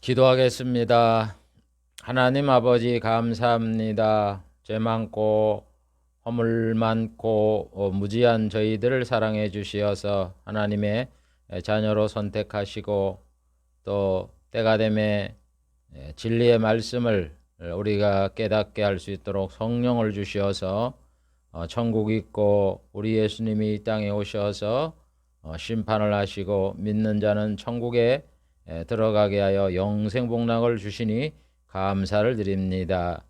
기도하겠습니다. 하나님 아버지 감사합니다. 죄 많고 허물 많고 무지한 저희들을 사랑해 주시어서 하나님의 자녀로 선택하시고 또 때가 되매 진리의 말씀을 우리가 깨닫게 할 수 있도록 성령을 주시어서 천국 있고 우리 예수님이 이 땅에 오셔서 심판을 하시고 믿는 자는 천국에 들어가게 하여 영생복락을 주시니 감사를 드립니다.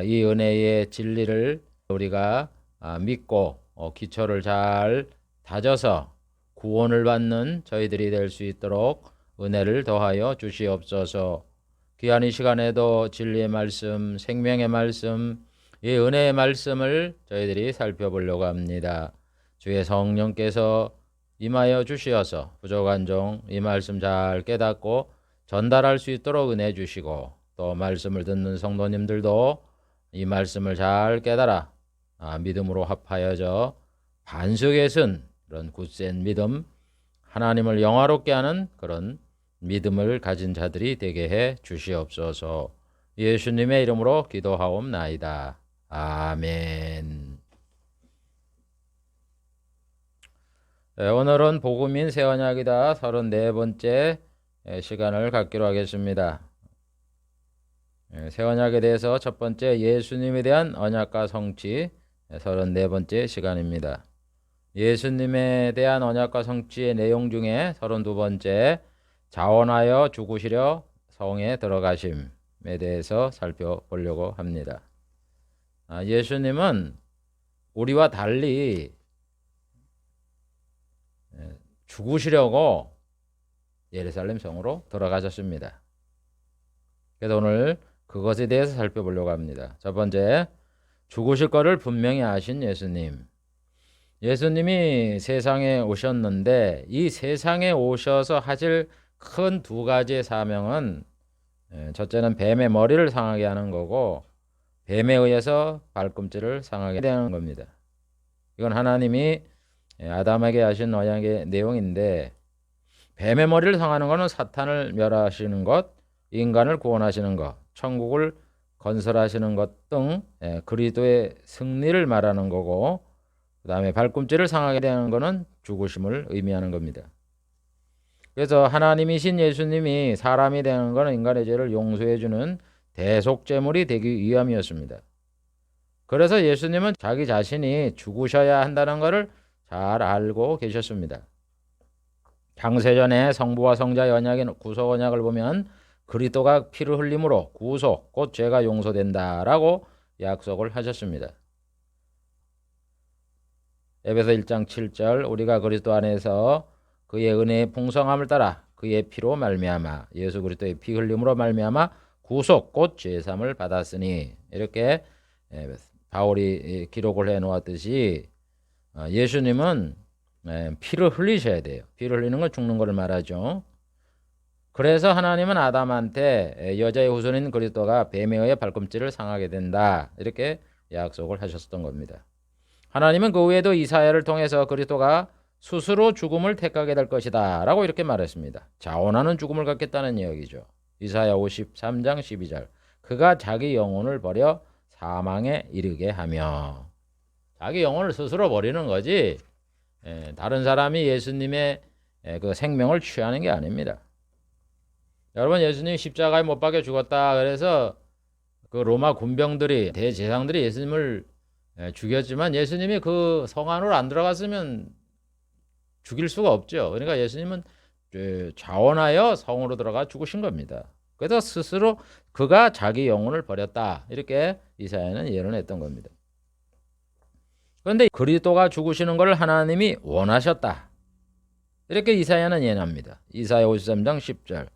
이 은혜의 진리를 우리가 믿고 기초를 잘 다져서 구원을 받는 저희들이 될 수 있도록 은혜를 더하여 주시옵소서. 귀한 이 시간에도 진리의 말씀, 생명의 말씀, 이 은혜의 말씀을 저희들이 살펴보려고 합니다. 주의 성령께서 임하여 주시어서 부족한 종 이 말씀 잘 깨닫고 전달할 수 있도록 은혜 주시고 또 말씀을 듣는 성도님들도 이 말씀을 잘 깨달아 믿음으로 합하여져 반석에 쓴 그런 굳센 믿음, 하나님을 영화롭게 하는 그런 믿음을 가진 자들이 되게 해 주시옵소서. 예수님의 이름으로 기도하옵나이다. 아멘. 오늘은 복음인 새 언약이다 34번째 시간을 갖기로 하겠습니다. 새 언약에 대해서 첫 번째 예수님에 대한 언약과 성취 34번째 시간입니다. 예수님에 대한 언약과 성취의 내용 중에 32번째 자원하여 죽으시려 성에 들어가심에 대해서 살펴보려고 합니다. 예수님은 우리와 달리 죽으시려고 예루살렘 성으로 들어가셨습니다. 그래서 오늘 그것에 대해서 살펴보려고 합니다. 첫 번째, 죽으실 것을 분명히 아신 예수님. 예수님이 세상에 오셨는데 이 세상에 오셔서 하실 큰 두 가지의 사명은 첫째는 뱀의 머리를 상하게 하는 거고 뱀에 의해서 발꿈치를 상하게 되는 겁니다. 이건 하나님이 아담에게 하신 언약의 내용인데 뱀의 머리를 상하는 것은 사탄을 멸하시는 것, 인간을 구원하시는 것, 천국을 건설하시는 것 등 그리스도의 승리를 말하는 거고 그 다음에 발꿈치를 상하게 되는 것은 죽으심을 의미하는 겁니다. 그래서 하나님이신 예수님이 사람이 되는 것은 인간의 죄를 용서해 주는 대속제물이 되기 위함이었습니다. 그래서 예수님은 자기 자신이 죽으셔야 한다는 것을 잘 알고 계셨습니다. 창세전에 성부와 성자의 언약인 구속 언약을 보면 그리스도가 피를 흘림으로 구속 곧 죄가 용서된다라고 약속을 하셨습니다. 에베소 1장 7절 우리가 그리스도 안에서 그의 은혜의 풍성함을 따라 그의 피로 말미암아 예수 그리스도의 피 흘림으로 말미암아 구속 곧 죄사함을 받았으니 이렇게 바울이 기록을 해 놓았듯이 예수님은 피를 흘리셔야 돼요. 피를 흘리는 건 죽는 것을 말하죠. 그래서 하나님은 아담한테 여자의 후손인 그리스도가 뱀에 의해 발꿈치를 상하게 된다 이렇게 약속을 하셨던 겁니다. 하나님은 그 후에도 이사야를 통해서 그리스도가 스스로 죽음을 택하게 될 것이다 라고 이렇게 말했습니다. 자원하는 죽음을 갖겠다는 이야기죠. 이사야 53장 12절 그가 자기 영혼을 버려 사망에 이르게 하며 자기 영혼을 스스로 버리는 거지 다른 사람이 예수님의 그 생명을 취하는 게 아닙니다. 여러분 예수님이 십자가에 못 박혀 죽었다 그래서 그 로마 군병들이 대제사장들이 예수님을 죽였지만 예수님이 그 성 안으로 안 들어갔으면 죽일 수가 없죠. 그러니까 예수님은 자원하여 성으로 들어가 죽으신 겁니다. 그래서 스스로 그가 자기 영혼을 버렸다 이렇게 이사야는 예언했던 겁니다. 그런데 그리스도가 죽으시는 것을 하나님이 원하셨다 이렇게 이사야는 예언합니다. 이사야 53장 10절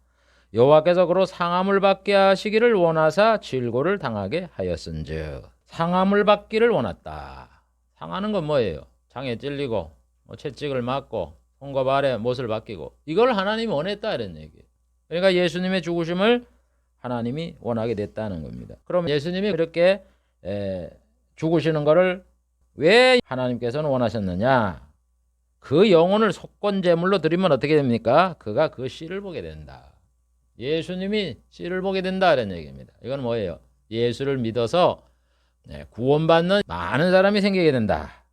여호와께서 그로 상함을 받게 하시기를 원하사 질고를 당하게 하였은즉 상함을 받기를 원했다. 상하는 건 뭐예요? 장에 찔리고 채찍을 맞고 손과 발에 못을 박히고 이걸 하나님이 원했다 이런 얘기예요. 그러니까 예수님의 죽으심을 하나님이 원하게 됐다는 겁니다. 그럼 예수님이 그렇게 죽으시는 것을 왜 하나님께서는 원하셨느냐? 그 영혼을 속건제물로 드리면 어떻게 됩니까? 그가 그 씨를 보게 된다. 예수님이 씨를 보게 된다 이런 얘기입니다. 이건 뭐예요? 예수를 믿어서 구원받는 많은 사람이 생기게 된다.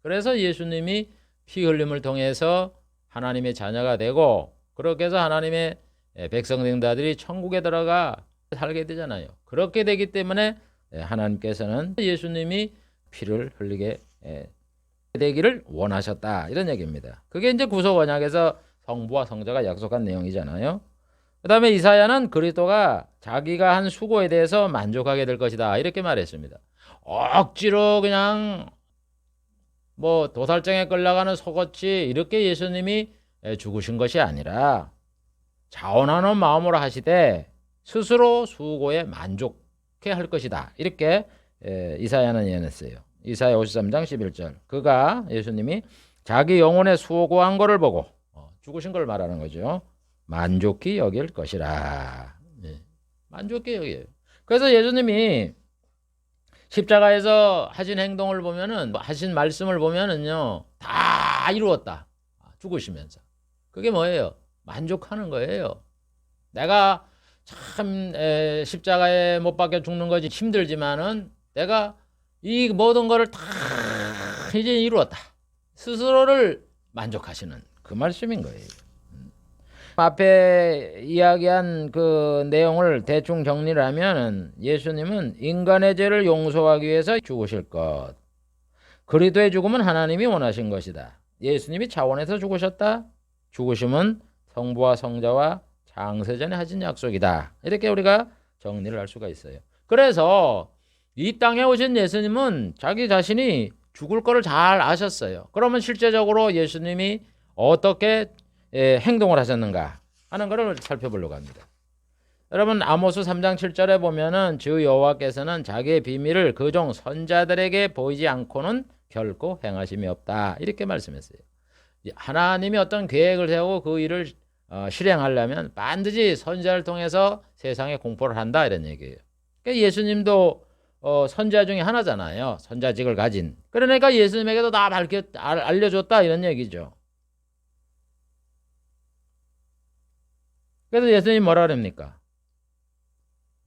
그래서 예수님이 피 흘림을 통해서 하나님의 자녀가 되고 그렇게 해서 하나님의 백성 된 자들이 천국에 들어가 살게 되잖아요. 그렇게 되기 때문에 하나님께서는 예수님이 피를 흘리게 되기를 원하셨다 이런 얘기입니다. 그게 이제 구속 언약에서 성부와 성자가 약속한 내용이잖아요. 그 다음에 이사야는 그리스도가 자기가 한 수고에 대해서 만족하게 될 것이다 이렇게 말했습니다. 억지로 그냥 뭐 도살장에 끌려가는 속옷이 이렇게 예수님이 죽으신 것이 아니라 자원하는 마음으로 하시되 스스로 수고에 만족해 할 것이다 이렇게 이사야는 예언했어요. 이사야 53장 11절 그가 예수님이 자기 영혼의 수고한 거를 보고 죽으신 걸 말하는 거죠. 만족히 여길 것이라. 만족히 여겨요. 그래서 예수님이 십자가에서 하신 행동을 보면은 하신 말씀을 보면은요 다 이루었다. 죽으시면서 그게 뭐예요? 만족하는 거예요. 내가 참 십자가에 못 박혀 죽는 것이 힘들지만은 내가 이 모든 거를 다 이제 이루었다. 스스로를 만족하시는 그 말씀인 거예요. 앞에 이야기한 그 내용을 대충 정리를 하면 예수님은 인간의 죄를 용서하기 위해서 죽으실 것. 그리스도의 죽음은 하나님이 원하신 것이다. 예수님이 차원에서 죽으셨다. 죽으심은 성부와 성자와 창세전에 하신 약속이다. 이렇게 우리가 정리를 할 수가 있어요. 그래서 이 땅에 오신 예수님은 자기 자신이 죽을 거를 잘 아셨어요. 그러면 실제적으로 예수님이 어떻게 행동을 하셨는가 하는 것을 살펴보려고 합니다. 여러분 아모스 3장 7절에 보면은 주 여호와께서는 자기의 비밀을 그종 선자들에게 보이지 않고는 결코 행하심이 없다 이렇게 말씀했어요. 하나님이 어떤 계획을 세우고 그 일을 실행하려면 반드시 선자를 통해서 세상에 공포를 한다 이런 얘기예요. 그러니까 예수님도 선자 중에 하나잖아요. 선자직을 가진. 그러니까 예수님에게도 다 알려줬다 이런 얘기죠. 그래서 예수님이 뭐라 그럽니까?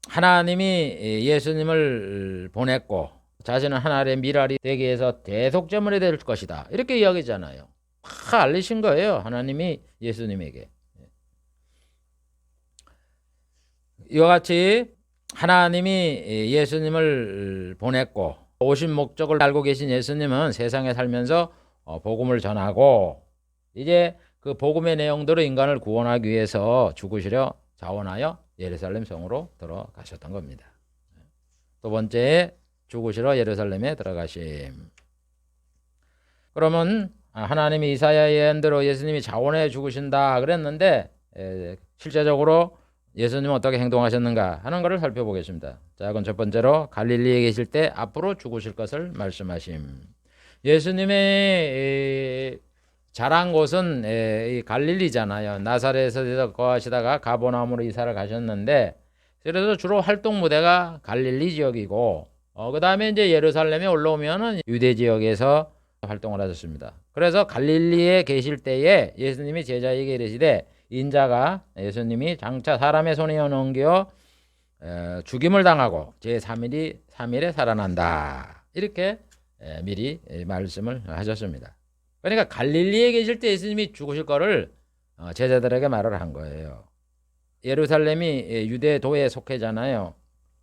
하나님이 예수님을 보냈고 자신은 하나님의 미랄이 되기 위해서 대속제물이 될 것이다. 이렇게 이야기잖아요. 다 알리신 거예요. 하나님이 예수님에게. 이와 같이 하나님이 예수님을 보냈고 오신 목적을 알고 계신 예수님은 세상에 살면서 복음을 전하고 이제 그 복음의 내용대로 인간을 구원하기 위해서 죽으시려 자원하여 예루살렘 성으로 들어가셨던 겁니다. 두 번째 죽으시러 예루살렘에 들어가심. 그러면 하나님이 이사야 예언대로 예수님이 자원해 죽으신다 그랬는데 실제적으로 예수님은 어떻게 행동하셨는가 하는 것을 살펴보겠습니다. 자, 그건 첫 번째로 갈릴리에 계실 때 앞으로 죽으실 것을 말씀하심. 예수님의 자란 곳은 이 갈릴리잖아요. 나사렛에서 거하시다가 가버나움으로 이사를 가셨는데 그래서 주로 활동 무대가 갈릴리 지역이고 그 다음에 이제 예루살렘에 올라오면은 유대 지역에서 활동을 하셨습니다. 그래서 갈릴리에 계실 때에 예수님이 제자에게 이르시되 인자가 예수님이 장차 사람의 손에 넘겨 죽임을 당하고 제3일에 살아난다. 이렇게 미리 말씀을 하셨습니다. 그러니까 갈릴리에 계실 때 예수님이 죽으실 거를 제자들에게 말을 한 거예요. 예루살렘이 유대도에 속해잖아요.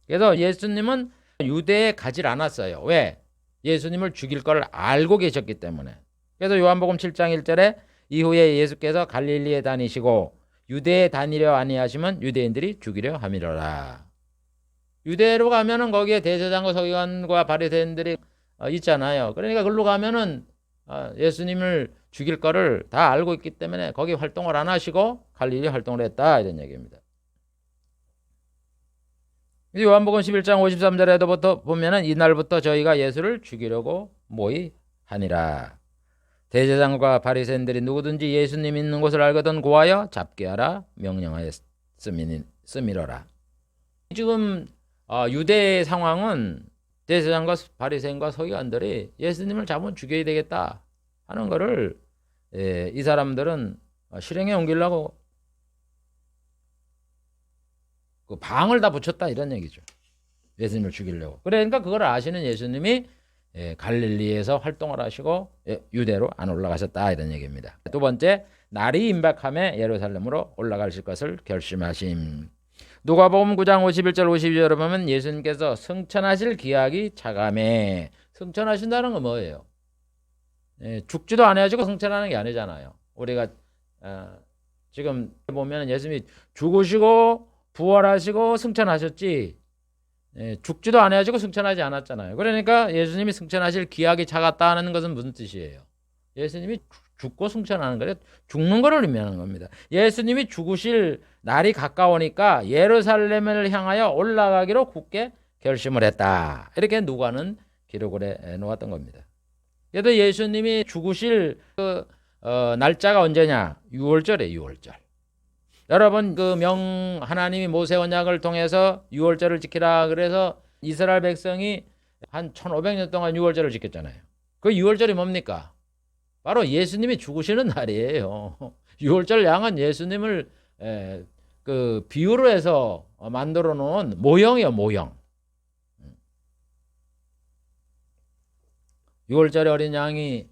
그래서 예수님은 유대에 가질 않았어요. 왜? 예수님을 죽일 걸 알고 계셨기 때문에. 그래서 요한복음 7장 1절에 이후에 예수께서 갈릴리에 다니시고 유대에 다니려 아니하시면 유대인들이 죽이려 함이로라. 유대로 가면은 거기에 대제사장과 서기관과 바리새인들이 있잖아요. 그러니까 그걸로 가면은 예수님을 죽일 거를 다 알고 있기 때문에 거기 활동을 안 하시고 갈릴리 활동을 했다 이런 얘기입니다. 요한복음 11장 53절에도 보면은 이날부터 저희가 예수를 죽이려고 모의하니라. 대제사장과 바리새인들이 누구든지 예수님 있는 곳을 알거든 고하여 잡게 하라 명령하였음이로라. 지금 유대의 상황은 대제사장과 바리새인과 서기관들이 예수님을 잡으면 죽여야 되겠다 하는 거를 이 사람들은 실행에 옮기려고 그 방을 다 붙였다 이런 얘기죠. 예수님을 죽이려고. 그러니까 그걸 아시는 예수님이 갈릴리에서 활동을 하시고 유대로 안 올라가셨다 이런 얘기입니다. 두 번째, 날이 임박함에 예루살렘으로 올라가실 것을 결심하심. 누가복음 9장 51절 52절을 보면 예수님께서 승천하실 기약이 차감해. 승천하신다는 건 뭐예요? 죽지도 않아가지고 승천하는 게 아니잖아요. 우리가 지금 보면 예수님이 죽으시고 부활하시고 승천하셨지 죽지도 않아가지고 승천하지 않았잖아요. 그러니까 예수님이 승천하실 기약이 차갔다는 것은 무슨 뜻이에요? 예수님이 죽고 승천하는 거예요. 죽는 거를 의미하는 겁니다. 예수님이 죽으실 날이 가까우니까 예루살렘을 향하여 올라가기로 굳게 결심을 했다. 이렇게 누가는 기록을 해 놓았던 겁니다. 그래도 예수님이 죽으실 날짜가 언제냐? 6월절에 6월절. 여러분 하나님이 모세 언약을 통해서 6월절을 지키라 그래서 이스라엘 백성이 한 1500년 동안 6월절을 지켰잖아요. 그 6월절이 뭡니까? 바로 예수님이 죽으시는 날이에요. 6월절 양은 예수님을 비유로 해서 만들어 놓은 모형이에요, 모형. 6월절에 어린 양이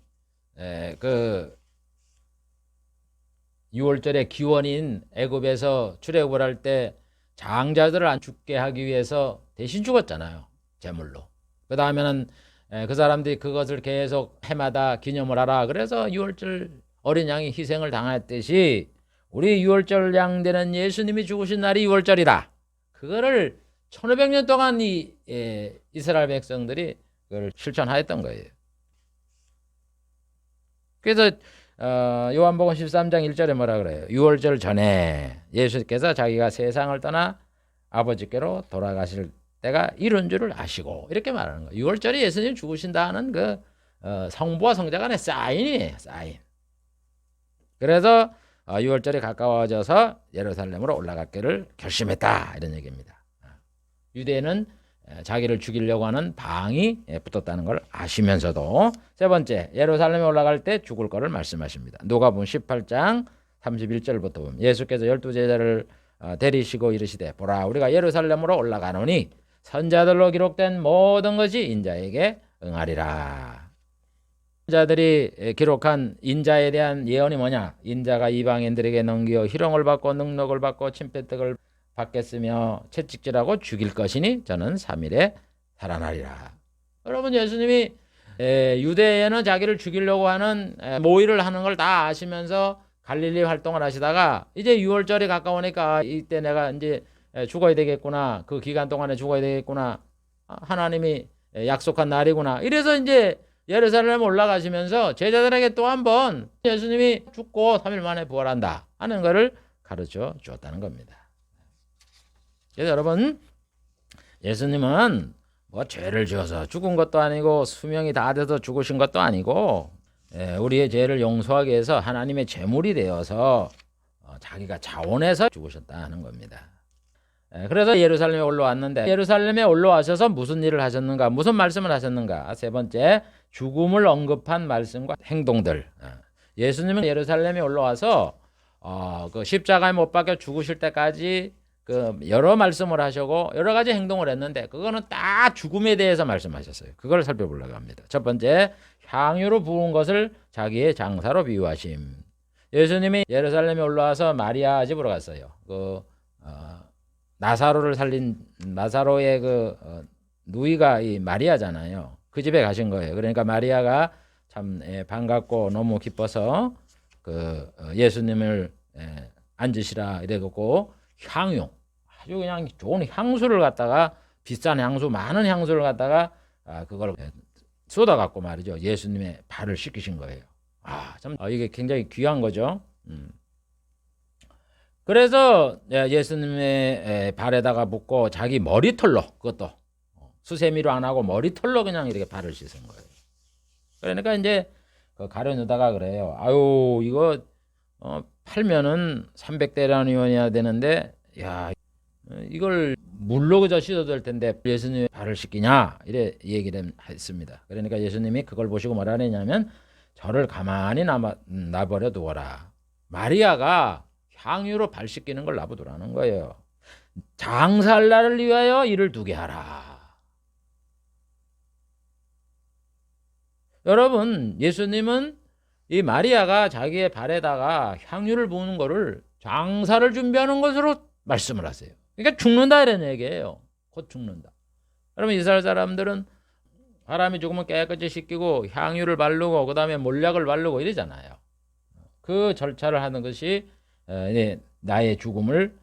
6월절의 기원인 애굽에서 출애굽을 할 때 장자들을 안 죽게 하기 위해서 대신 죽었잖아요. 제물로. 그 다음에는 그 사람들이 그것을 계속 해마다 기념을 하라. 그래서 6월절 어린 양이 희생을 당했듯이 우리 6월절 양 되는 예수님이 죽으신 날이 6월절이다. 그거를 1500년 동안 이스라엘 백성들이 그걸 실천하였던 거예요. 그래서 요한복음 13장 1절에 뭐라 그래요? 6월절 전에 예수께서 자기가 세상을 떠나 아버지께로 돌아가실 때가 이런 줄을 아시고 이렇게 말하는 거예요. 6월절이 예수님 죽으신다는 그 성부와 성자 간의 사인이에요. 사인. 그래서 6월절이 가까워져서 예루살렘으로 올라가기를 결심했다 이런 얘기입니다. 유대는 자기를 죽이려고 하는 방이 붙었다는 걸 아시면서도 세 번째, 예루살렘에 올라갈 때 죽을 거를 말씀하십니다. 누가복음 18장 31절부터 보면 예수께서 12 제자를 데리시고 이르시되 보라 우리가 예루살렘으로 올라가노니 선자들로 기록된 모든 것이 인자에게 응하리라. 선자들이 기록한 인자에 대한 예언이 뭐냐? 인자가 이방인들에게 넘겨 희롱을 받고 능력을 받고 침패떡을 받겠으며 채찍질하고 죽일 것이니 저는 3일에 살아나리라. 여러분 예수님이 유대에는 자기를 죽이려고 하는 모의를 하는 걸 다 아시면서 갈릴리 활동을 하시다가 이제 6월절이 가까우니까 이때 내가 이제 죽어야 되겠구나. 그 기간 동안에 죽어야 되겠구나. 하나님이 약속한 날이구나. 이래서 이제 예루살렘 올라가시면서 제자들에게 또 한 번 예수님이 죽고 3일 만에 부활한다 하는 것을 가르쳐 주었다는 겁니다. 그래서 여러분 예수님은 뭐 죄를 지어서 죽은 것도 아니고 수명이 다 돼서 죽으신 것도 아니고 우리의 죄를 용서하기 위해서 하나님의 제물이 되어서 자기가 자원해서 죽으셨다는 겁니다. 그래서 예루살렘에 올라왔는데 예루살렘에 올라와셔서 무슨 일을 하셨는가? 무슨 말씀을 하셨는가? 세 번째, 죽음을 언급한 말씀과 행동들. 예수님은 예루살렘에 올라와서 그 십자가에 못 박혀 죽으실 때까지 그 여러 말씀을 하시고 여러 가지 행동을 했는데 그거는 다 죽음에 대해서 말씀하셨어요. 그걸 살펴보려고 합니다. 첫 번째, 향유로 부은 것을 자기의 장사로 비유하심. 예수님이 예루살렘에 올라와서 마리아 집으로 갔어요. 나사로를 살린 나사로의 누이가 이 마리아잖아요. 그 집에 가신 거예요. 그러니까 마리아가 참 반갑고 너무 기뻐서 예수님을 앉으시라 이래갖고 향유, 아주 그냥 좋은 향수를 갖다가 비싼 향수, 많은 향수를 갖다가 그걸 쏟아갖고 말이죠. 예수님의 발을 씻기신 거예요. 참 이게 굉장히 귀한 거죠. 그래서 예수님의 발에다가 붓고 자기 머리털로 그것도 수세미로 안 하고 머리털로 그냥 이렇게 발을 씻은 거예요. 그러니까 이제 가룟유다가 그래요. 아유 이거 팔면은 300데나리온이어야 되는데 야 이걸 물로 그저 씻어도 될 텐데 예수님의 발을 씻기냐 이래 얘기를 했습니다. 그러니까 예수님이 그걸 보시고 뭐라 하냐면 저를 가만히 놔버려 두어라. 마리아가 향유로 발 씻기는 걸 놔두라는 거예요. 장사할 날을 위하여 이를 두게 하라. 여러분, 예수님은 이 마리아가 자기의 발에다가 향유를 부는 거를 장사를 준비하는 것으로 말씀을 하세요. 그러니까 죽는다 이런 얘기예요. 곧 죽는다. 그러면 이스라엘 사람들은 사람이 죽으면 깨끗이 씻기고 향유를 바르고 그 다음에 몰약을 바르고 이러잖아요. 그 절차를 하는 것이 나의 죽음을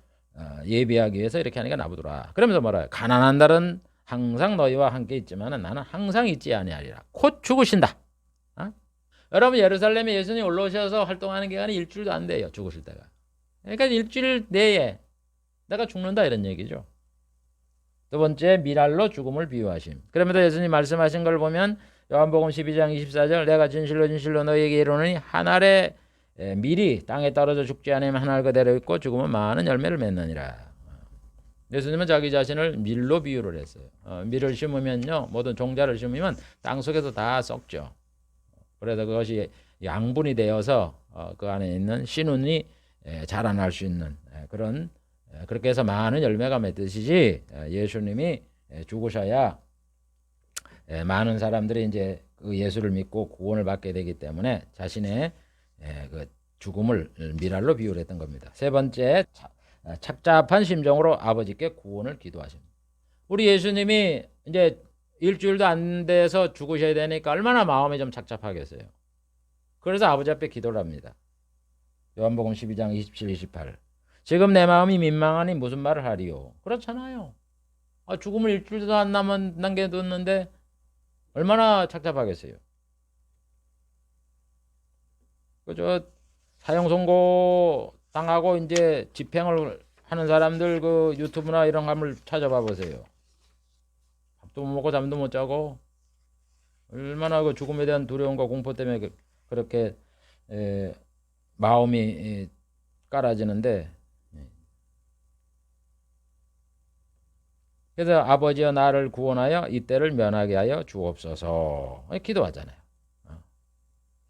예비하기 위해서 이렇게 하니까 나부더라. 그러면서 뭐라요? 가난한 날은 항상 너희와 함께 있지만 나는 항상 있지 아니하리라. 곧 죽으신다. 여러분, 예루살렘에 예수님이 올라오셔서 활동하는 기간이 일주일도 안 돼요. 죽으실 때가. 그러니까 일주일 내에 내가 죽는다 이런 얘기죠. 두 번째, 미랄로 죽음을 비유하심. 그러면서 예수님 말씀하신 걸 보면 요한복음 12장 24절 내가 진실로 너희에게 이르노니 한 알의 밀이 땅에 떨어져 죽지 않으면 한 알 그대로 있고 죽으면 많은 열매를 맺느니라. 예수님은 자기 자신을 밀로 비유를 했어요. 밀을 심으면요, 모든 종자를 심으면 땅 속에서 다 썩죠. 그래서 그것이 양분이 되어서 그 안에 있는 신운이 자라날 수 있는 그런, 그렇게 해서 많은 열매가 맺듯이지 예수님이 죽으셔야 많은 사람들이 이제 그 예수를 믿고 구원을 받게 되기 때문에 자신의 그 죽음을 미랄로 비유를 했던 겁니다. 세 번째, 착잡한 심정으로 아버지께 구원을 기도하십니다. 우리 예수님이 이제 일주일도 안 돼서 죽으셔야 되니까 얼마나 마음이 좀 착잡하겠어요. 그래서 아버지 앞에 기도를 합니다. 요한복음 12장 27, 28. 지금 내 마음이 민망하니 무슨 말을 하리요? 그렇잖아요. 죽음을 일주일도 안 남겨뒀는데 얼마나 착잡하겠어요. 그저 사형 선고 당하고 이제 집행을 하는 사람들 그 유튜브나 이런 거 한번 찾아봐 보세요. 밥도 못 먹고 잠도 못 자고 얼마나 그 죽음에 대한 두려움과 공포 때문에 그렇게 마음이 깔아지는데, 그래서 아버지여 나를 구원하여 이때를 면하게 하여 주옵소서 기도하잖아요.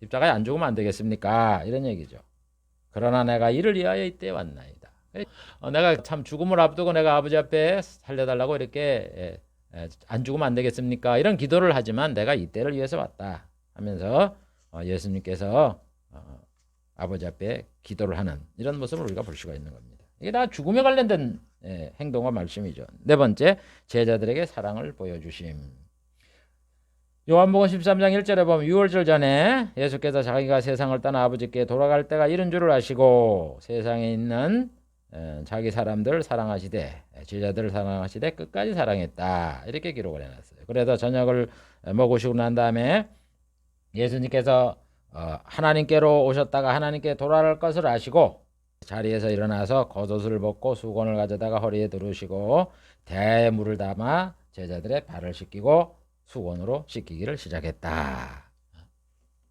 십자가에 안 죽으면 안 되겠습니까? 이런 얘기죠. 그러나 내가 이를 위하여 이때 왔나이다. 내가 참 죽음을 앞두고 내가 아버지 앞에 살려달라고 이렇게 안 죽으면 안 되겠습니까? 이런 기도를 하지만 내가 이때를 위해서 왔다 하면서 예수님께서 아버지 앞에 기도를 하는 이런 모습을 우리가 볼 수가 있는 겁니다. 이게 다 죽음에 관련된 행동과 말씀이죠. 네 번째, 제자들에게 사랑을 보여주심. 요한복음 13장 1절에 보면 6월절 전에 예수께서 자기가 세상을 떠나 아버지께 돌아갈 때가 이른 줄을 아시고 세상에 있는 자기 사람들을 사랑하시되 제자들을 사랑하시되 끝까지 사랑했다. 이렇게 기록을 해놨어요. 그래서 저녁을 먹으시고 난 다음에 예수님께서 하나님께로 오셨다가 하나님께 돌아갈 것을 아시고 자리에서 일어나서 겉옷을 벗고 수건을 가져다가 허리에 두르시고 대야에 물을 담아 제자들의 발을 씻기고 수건으로 씻기기를 시작했다.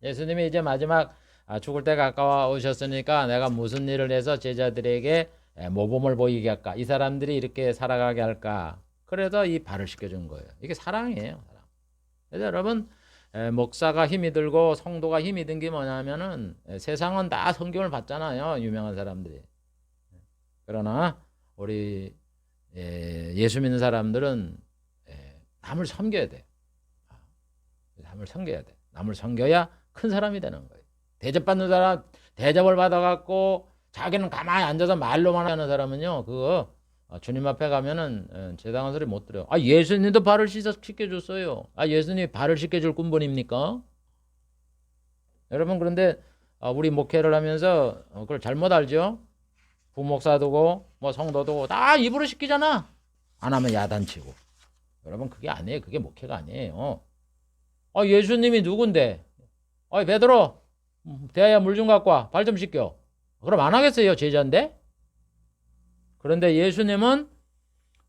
예수님이 이제 마지막 죽을 때 가까워 오셨으니까 내가 무슨 일을 해서 제자들에게 모범을 보이게 할까? 이 사람들이 이렇게 살아가게 할까? 그래서 이 발을 씻겨준 거예요. 이게 사랑이에요. 사랑. 그래서 여러분, 목사가 힘이 들고 성도가 힘이 든 게 뭐냐면은 세상은 다 성경을 봤잖아요. 유명한 사람들이. 그러나 우리 예수 믿는 사람들은 남을 섬겨야 돼. 남을 섬겨야 돼. 남을 섬겨야 큰 사람이 되는 거예요. 대접받는 사람, 대접을 받아갖고 자기는 가만히 앉아서 말로만 하는 사람은요, 그거 주님 앞에 가면은 제당한 소리 못 들어요. 예수님도 발을 씻겨줬어요. 예수님이 발을 씻겨줄 군번입니까? 여러분, 그런데 우리 목회를 하면서 그걸 잘못 알죠? 부목사도고 뭐 성도도 다 입으로 씻기잖아. 안 하면 야단치고. 여러분, 그게 아니에요. 그게 목회가 아니에요. 예수님이 누군데? 베드로, 대야 물 좀 갖고 와. 발 좀 씻겨. 그럼 안 하겠어요, 제자인데? 그런데 예수님은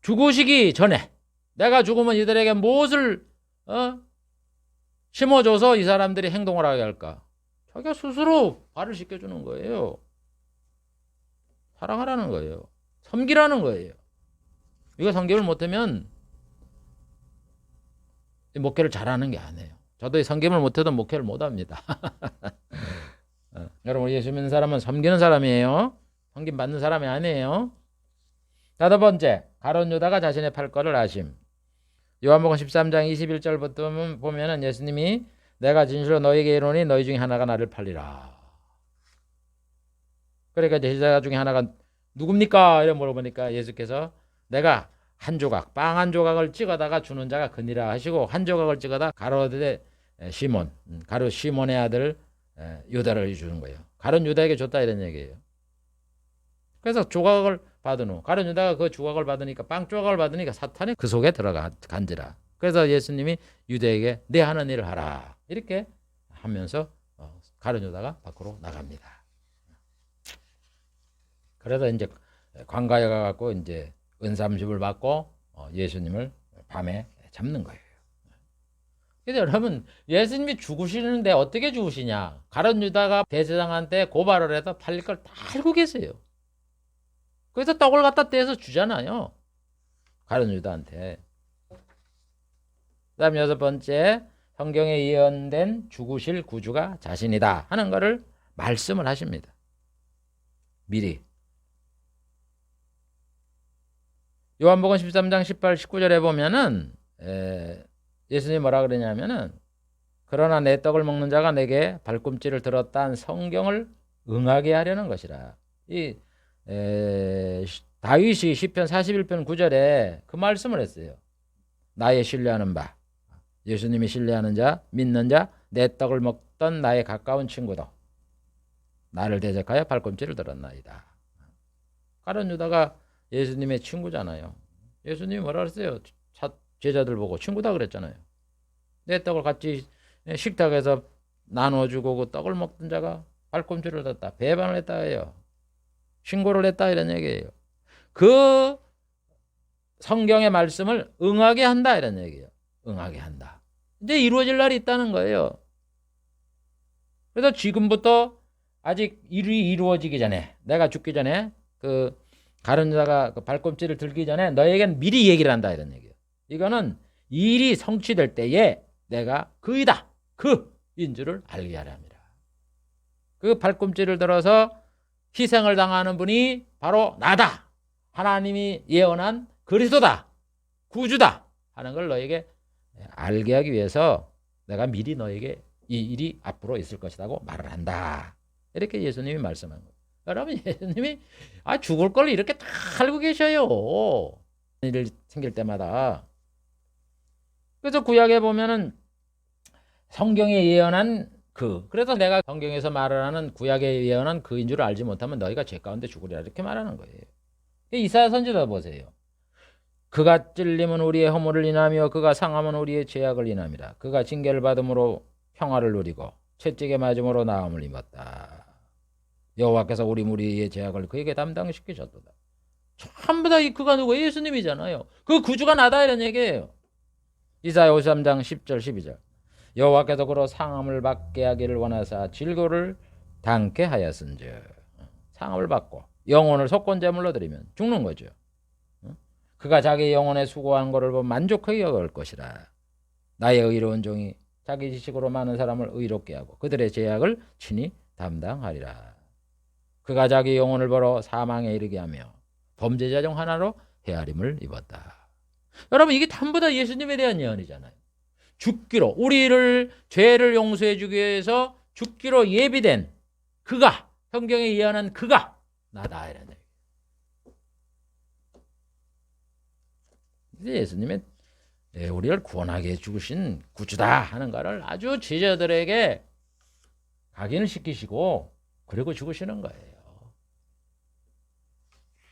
죽으시기 전에 내가 죽으면 이들에게 무엇을 심어줘서 이 사람들이 행동을 하게 할까? 자기가 스스로 발을 씻겨주는 거예요. 사랑하라는 거예요. 섬기라는 거예요. 이거 섬김을 못하면 목회를 잘하는 게 아니에요. 저도 섬김을 못해도 목회를 못합니다. 여러분, 예수 믿는 사람은 섬기는 사람이에요. 섬김 받는 사람이 아니에요. 다섯 번째, 가룟 유다가 자신의 팔 것을 아심. 요한복음 13장 21절부터 보면은 예수님이 내가 진실로 너희에게 이르노니 너희 중에 하나가 나를 팔리라. 그러니까 제자 중에 하나가 누굽니까? 이래 물어보니까 예수께서 내가 한 조각, 빵 한 조각을 찍어다가 주는 자가 그니라 하시고 한 조각을 찍어다 가룟 시몬, 가룟 시몬의 아들 유다를 주는 거예요. 가룟 유다에게 줬다 이런 얘기예요. 그래서 조각을 받은 후 가룟 유다가 그 조각을 받으니까 빵 조각을 받으니까 사탄이 그 속에 들어간지라. 그래서 예수님이 유다에게 내 하는 일을 하라 이렇게 하면서 가룟 유다가 밖으로 나갑니다. 그래서 이제 관가에 가갖고 이제 은삼십을 받고 예수님을 밤에 잡는 거예요. 그래서 여러분 예수님이 죽으시는데 어떻게 죽으시냐? 가룟 유다가 대제사장한테 고발을 해서 팔릴 걸 다 알고 계세요. 그래서 떡을 갖다 떼서 주잖아요. 가룟 유다한테. 그다음 여섯 번째, 성경에 예언된 죽으실 구주가 자신이다 하는 것을 말씀을 하십니다. 미리. 요한복음 13장 18, 19절에 보면은 예수님이 뭐라 그러냐면은 그러나 내 떡을 먹는 자가 내게 발꿈치를 들었다는 성경을 응하게 하려는 것이라. 이 다윗이 시편 41편 9절에 그 말씀을 했어요. 나의 신뢰하는 바, 예수님이 신뢰하는 자, 믿는 자, 내 떡을 먹던 나의 가까운 친구도 나를 대적하여 발꿈치를 들었나이다. 가룟 유다가 예수님의 친구잖아요. 예수님이 뭐라 그랬어요? 제자들 보고 친구다 그랬잖아요. 내 떡을 같이 식탁에서 나눠주고 그 떡을 먹던 자가 발꿈치를 뒀다. 배반을 했다 해요. 신고를 했다 이런 얘기예요. 그 성경의 말씀을 응하게 한다 이런 얘기예요. 응하게 한다. 이제 이루어질 날이 있다는 거예요. 그래서 지금부터 아직 일이 이루어지기 전에 내가 죽기 전에 그 가룟 유다가 그 발꿈치를 들기 전에 너에겐 미리 얘기를 한다 이런 얘기예요. 이거는 일이 성취될 때에 내가 그이다. 그인 줄을 알게 하려 합니다. 그 발꿈치를 들어서 희생을 당하는 분이 바로 나다. 하나님이 예언한 그리스도다. 구주다. 하는 걸 너에게 알게 하기 위해서 내가 미리 너에게 이 일이 앞으로 있을 것이라고 말을 한다. 이렇게 예수님이 말씀한 거예요. 여러분 예수님이 죽을 걸 이렇게 다 알고 계셔요. 일 생길 때마다. 그래서 구약에 보면은 성경에 예언한 그래서 내가 성경에서 말을 하는 구약에 예언한 그인 줄 알지 못하면 너희가 죄 가운데 죽으리라 이렇게 말하는 거예요. 이사야 선지자 보세요. 그가 찔림은 우리의 허물을 인하며 그가 상함은 우리의 죄악을 인함이라. 그가 징계를 받음으로 평화를 누리고 채찍에 맞음으로 나음을 입었다. 여호와께서 우리 무리의 죄악을 그에게 담당시키셨도다. 전부 다 그가 누구예요? 예수님이잖아요. 그 구주가 나다 이런 얘기예요. 이사야 53장 10절 12절. 여호와께서 그로 상함을 받게 하기를 원하사 질고를 당케 하였은즉. 상함을 받고 영혼을 속건제물로 드리면 죽는 거죠. 그가 자기 영혼에 수고한 것을 보면 만족하게 여길 것이라. 나의 의로운 종이 자기 지식으로 많은 사람을 의롭게 하고 그들의 죄악을 친히 담당하리라. 그가 자기 영혼을 벌어 사망에 이르게 하며 범죄자 중 하나로 헤아림을 입었다. 여러분 이게 전부 다 예수님에 대한 예언이잖아요. 죽기로 우리를 죄를 용서해 주기 위해서 죽기로 예비된 그가 성경에 예언한 그가 나다 이런 얘기. 예수님의 우리를 구원하게 죽으신 구주다 하는 것을 아주 제자들에게 각인을 시키시고 그리고 죽으시는 거예요.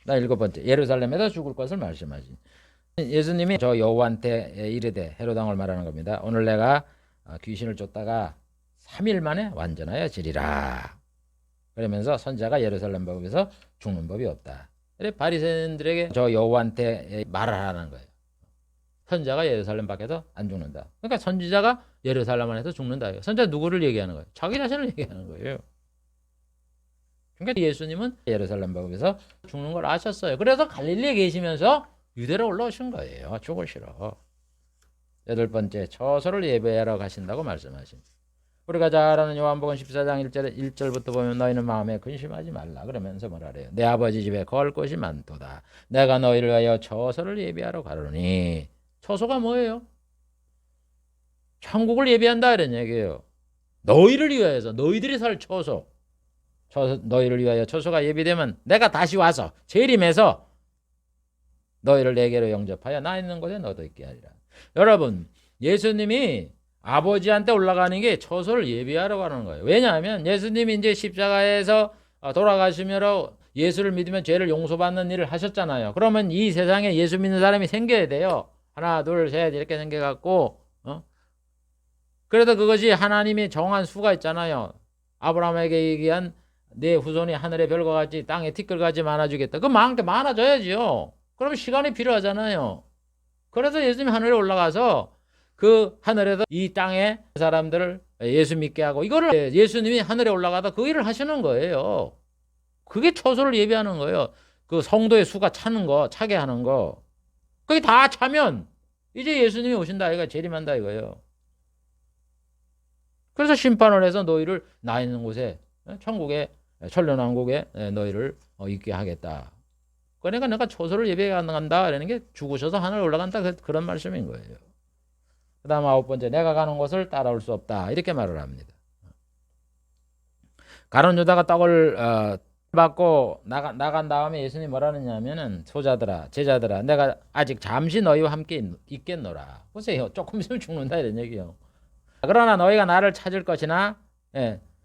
나 일곱 번째, 예루살렘에서 죽을 것을 말씀하신 예수님이 저 여호와한테 이르되 헤롯 왕을 말하는 겁니다. 오늘 내가 귀신을 쫓다가 3일 만에 완전하여 지리라. 그러면서 선지자가 예루살렘 법에서 죽는 법이 없다. 바리새인들에게 저 여호와한테 말을 하라는 거예요. 선지자가 예루살렘 밖에서 안 죽는다. 그러니까 선지자가 예루살렘 안에서 죽는다. 선지자 누구를 얘기하는 거예요? 자기 자신을 얘기하는 거예요. 그러니까 예수님은 예루살렘 밖에서 죽는 걸 아셨어요. 그래서 갈릴리에 계시면서 유대로 올라오신 거예요. 죽으시러. 여덟 번째, 처소를 예배하러 가신다고 말씀하십니다. 우리가 잘 아는 요한복음 14장 1절부터 보면 너희는 마음에 근심하지 말라 그러면서 뭐라 그래요? 내 아버지 집에 거할 곳이 많도다. 내가 너희를 위하여 처소를 예비하러 가노니. 처소가 뭐예요? 천국을 예비한다 이런 얘기예요. 너희를 위하여서 너희들이 살 처소. 너희를 위하여 처소가 예비되면 내가 다시 와서 재림해서 너희를 내게로 영접하여 나 있는 곳에 너도 있게 하리라. 여러분, 예수님이 아버지한테 올라가는 게 처소를 예비하러 가는 거예요. 왜냐하면 예수님이 이제 십자가에서 돌아가시며 예수를 믿으면 죄를 용서받는 일을 하셨잖아요. 그러면 이 세상에 예수 믿는 사람이 생겨야 돼요. 하나, 둘, 셋 이렇게 생겨갖고 그래도 그것이 하나님이 정한 수가 있잖아요. 아브라함에게 얘기한 내 후손이 하늘의 별과 같이 땅에 티끌같이 많아지겠다. 그 많아져야지요. 그럼 시간이 필요하잖아요. 그래서 예수님이 하늘에 올라가서 그 하늘에서 이 땅에 사람들을 예수 믿게 하고 이거를 예수님이 하늘에 올라가다 그 일을 하시는 거예요. 그게 처소를 예비하는 거예요. 그 성도의 수가 차게 하는 거. 그게 다 차면 이제 예수님이 오신다 이거 재림한다 이거예요. 그래서 심판을 해서 너희를 나 있는 곳에 천국에 천년왕국에 너희를 있게 하겠다. 그러니까 내가 처소를 예비해 간다 이러는 게 죽으셔서 하늘 올라간다 그런 말씀인 거예요. 그 다음 9번째 내가 가는 곳을 따라올 수 없다 이렇게 말을 합니다. 가룟 유다가 떡을 받고 나간 다음에 예수님이 뭐라느냐 하면은 제자들아 내가 아직 잠시 너희와 함께 있겠노라. 보세요. 조금 있으면 죽는다 이런 얘기요. 그러나 너희가 나를 찾을 것이나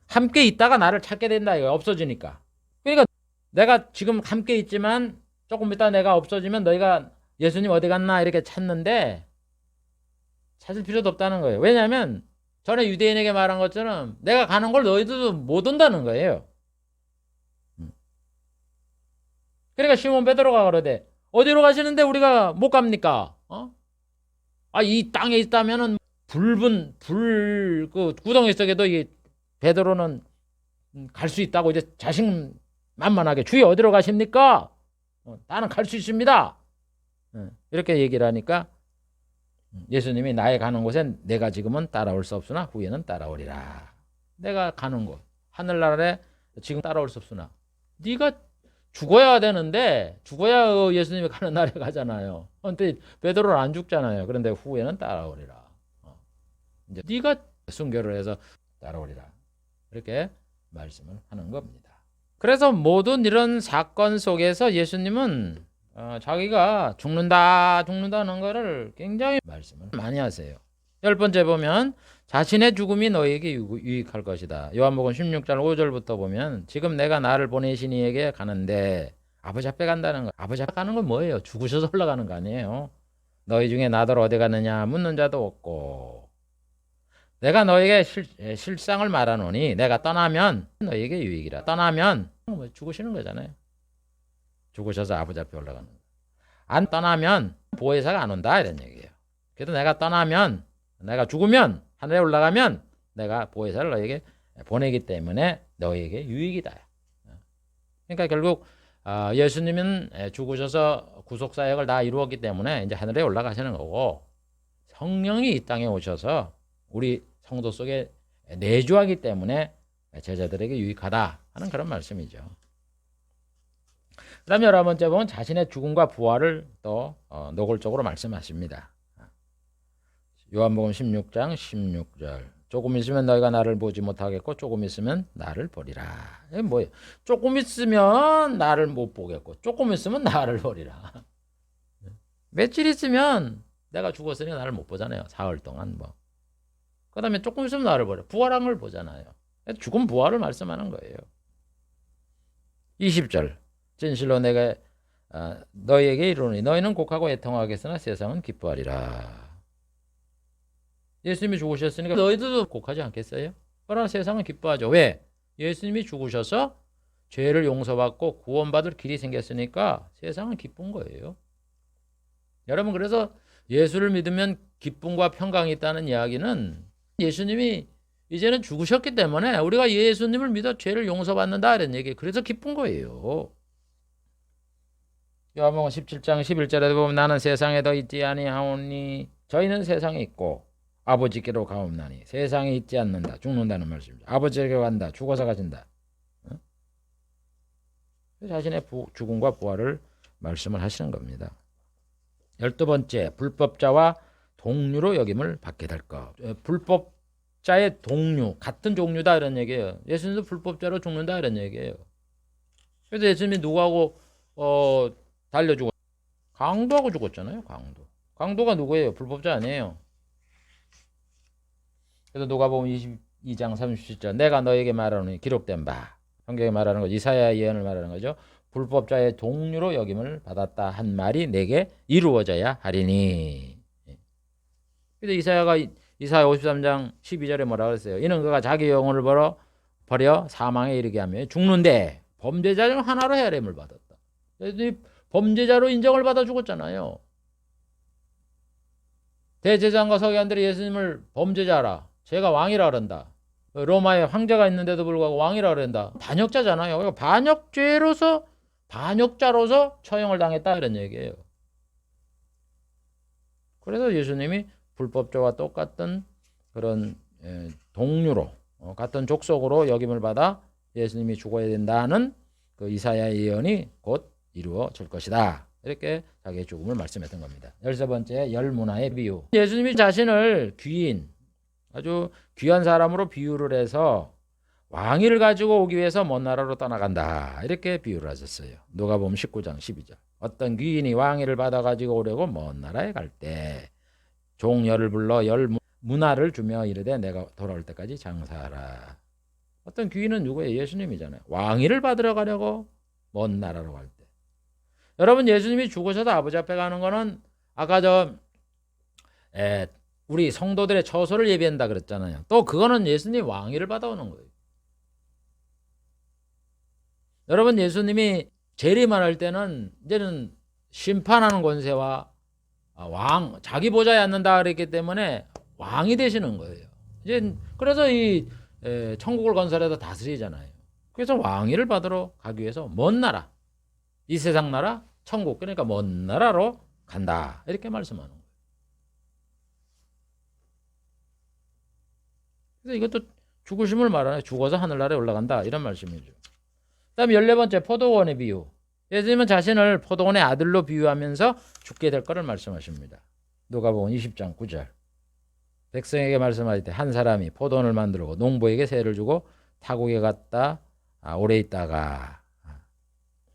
함께 있다가 나를 찾게 된다 이거 없어지니까. 그러니까 내가 지금 함께 있지만 조금 있다 내가 없어지면 너희가 예수님 어디 갔나 이렇게 찾는데 찾을 필요도 없다는 거예요. 왜냐하면 전에 유대인에게 말한 것처럼 내가 가는 걸 너희들도 못 온다는 거예요. 그러니까 시몬 베드로가 그러대. 어디로 가시는데 우리가 못 갑니까? 이 땅에 있다면은 그 구덩이 속에도 이 베드로는 갈 수 있다고 이제 자신만만하게 주여 어디로 가십니까? 나는 갈 수 있습니다. 이렇게 얘기를 하니까 예수님이 나의 가는 곳엔 내가 지금은 따라올 수 없으나 후에는 따라오리라. 내가 가는 곳 하늘나라에 지금 따라올 수 없으나 네가 죽어야 되는데 죽어야 예수님이 가는 날에 가잖아요. 근데 베드로는 안 죽잖아요. 그런데 후에는 따라오리라. 이제 네가 순교를 해서 따라오리라. 이렇게 말씀을 하는 겁니다. 그래서 모든 이런 사건 속에서 예수님은 자기가 죽는다는 것을 굉장히 말씀을 많이 하세요. 10번째 보면 자신의 죽음이 너희에게 유익할 것이다. 요한복음 16장 5절부터 보면 지금 내가 나를 보내신 이에게 가는데 아버지 앞에 간다는 거. 아버지 앞에 가는 건 뭐예요? 죽으셔서 올라가는 거 아니에요. 너희 중에 나더러 어디 갔느냐 묻는 자도 없고 내가 너에게 실상을 말하노니 내가 떠나면 너에게 유익이라. 떠나면 죽으시는 거잖아요. 죽으셔서 아버지 앞에 올라가는 거예요. 안 떠나면 보혜사가 안 온다 이런 얘기예요. 그래도 내가 떠나면 내가 죽으면 하늘에 올라가면 내가 보혜사를 너에게 보내기 때문에 너에게 유익이다. 그러니까 결국 예수님은 죽으셔서 구속사역을 다 이루었기 때문에 이제 하늘에 올라가시는 거고 성령이 이 땅에 오셔서 우리 성도 속에 내주하기 때문에 제자들에게 유익하다 하는 그런 말씀이죠. 그 다음에 11번째 보면 자신의 죽음과 부활을 또 노골적으로 말씀하십니다. 요한복음 16장 16절 조금 있으면 너희가 나를 보지 못하겠고 조금 있으면 나를 보리라. 이게 뭐예요? 조금 있으면 나를 못 보겠고 조금 있으면 나를 보리라. 며칠 있으면 내가 죽었으니 나를 못 보잖아요. 사흘 동안 뭐. 그 다음에 조금 있으면 나를 보려. 부활한 걸 보잖아요. 죽음 부활을 말씀하는 거예요. 20절 진실로 내가 너희에게 이르노니 너희는 곡하고 애통하겠으나 세상은 기뻐하리라. 예수님이 죽으셨으니까 너희들도 곡하지 않겠어요? 그러나 세상은 기뻐하죠. 왜? 예수님이 죽으셔서 죄를 용서받고 구원받을 길이 생겼으니까 세상은 기쁜 거예요. 여러분 그래서 예수를 믿으면 기쁨과 평강이 있다는 이야기는 예수님이 이제는 죽으셨기 때문에 우리가 예수님을 믿어 죄를 용서받는다 이런 얘기. 그래서 기쁜 거예요. 요한복음 17장 11절에 보면 나는 세상에 더 있지 아니하오니 저희는 세상에 있고 아버지께로 가옵나니 세상에 있지 않는다. 죽는다는 말씀입니다. 아버지에게 간다. 죽어서 가신다. 자신의 죽음과 부활을 말씀을 하시는 겁니다. 12번째, 불법자와 동류로 여김을 받게 될 것. 불법자의 동류, 같은 종류다 이런 얘기예요. 예수님도 불법자로 죽는다 이런 얘기예요. 그래서 예수님이 누구하고 달려 죽었? 강도하고 죽었잖아요. 강도가 누구예요? 불법자 아니에요. 그래서 누가복음 22장 37절 내가 너에게 말하노니 기록된 바. 성경에 말하는 거죠. 이사야 예언을 말하는 거죠. 불법자의 동류로 여김을 받았다 한 말이 내게 이루어져야 하리니. 그래서 이사야 53장 12절에 뭐라 그랬어요? 이는 그가 자기 영혼을 버려 사망에 이르게 하며 죽는데 범죄자 중 하나로 헤아림을 받았다. 그래서 범죄자로 인정을 받아 죽었잖아요. 대제사장과 서기관들이 예수님을 범죄자라, 제가 왕이라 그런다. 로마에 황제가 있는데도 불구하고 왕이라 그런다. 반역자잖아요. 그러니까 반역자로서 처형을 당했다 이런 얘기예요. 그래서 예수님이 불법자와 똑같은 그런 동류로 같은 족속으로 여김을 받아 예수님이 죽어야 된다는 그 이사야의 예언이 곧 이루어질 것이다. 이렇게 자기의 죽음을 말씀했던 겁니다. 13번째, 열문화의 비유. 예수님이 자신을 귀인, 아주 귀한 사람으로 비유를 해서 왕위를 가지고 오기 위해서 먼 나라로 떠나간다. 이렇게 비유를 하셨어요. 누가복음 19장 12절. 어떤 귀인이 왕위를 받아가지고 오려고 먼 나라에 갈 때 종열을 불러 열문화를 주며 이르되 내가 돌아올 때까지 장사하라. 어떤 귀인은 누구예요? 예수님이잖아요. 왕위를 받으러 가려고 먼 나라로 갈 때. 여러분, 예수님이 죽으셔서 아버지 앞에 가는 거는 아까 우리 성도들의 처소를 예비한다 그랬잖아요. 또 그거는 예수님이 왕위를 받아오는 거예요. 여러분, 예수님이 재림할 때는 이제는 심판하는 권세와 자기 보좌에 앉는다 그랬기 때문에 왕이 되시는 거예요. 이제 그래서 이 천국을 건설해서 다스리잖아요. 그래서 왕위를 받으러 가기 위해서 먼 나라, 이 세상 나라, 천국, 그러니까 먼 나라로 간다. 이렇게 말씀하는 거예요. 그래서 이것도 죽으심을 말하네. 죽어서 하늘나라에 올라간다. 이런 말씀이죠. 그다음 14번째, 포도원의 비유. 예수님은 자신을 포도원의 아들로 비유하면서 죽게 될 것을 말씀하십니다. 누가복음 20장 9절. 백성에게 말씀하실 때 한 사람이 포도원을 만들고 농부에게 세를 주고 타국에 갔다 오래 있다가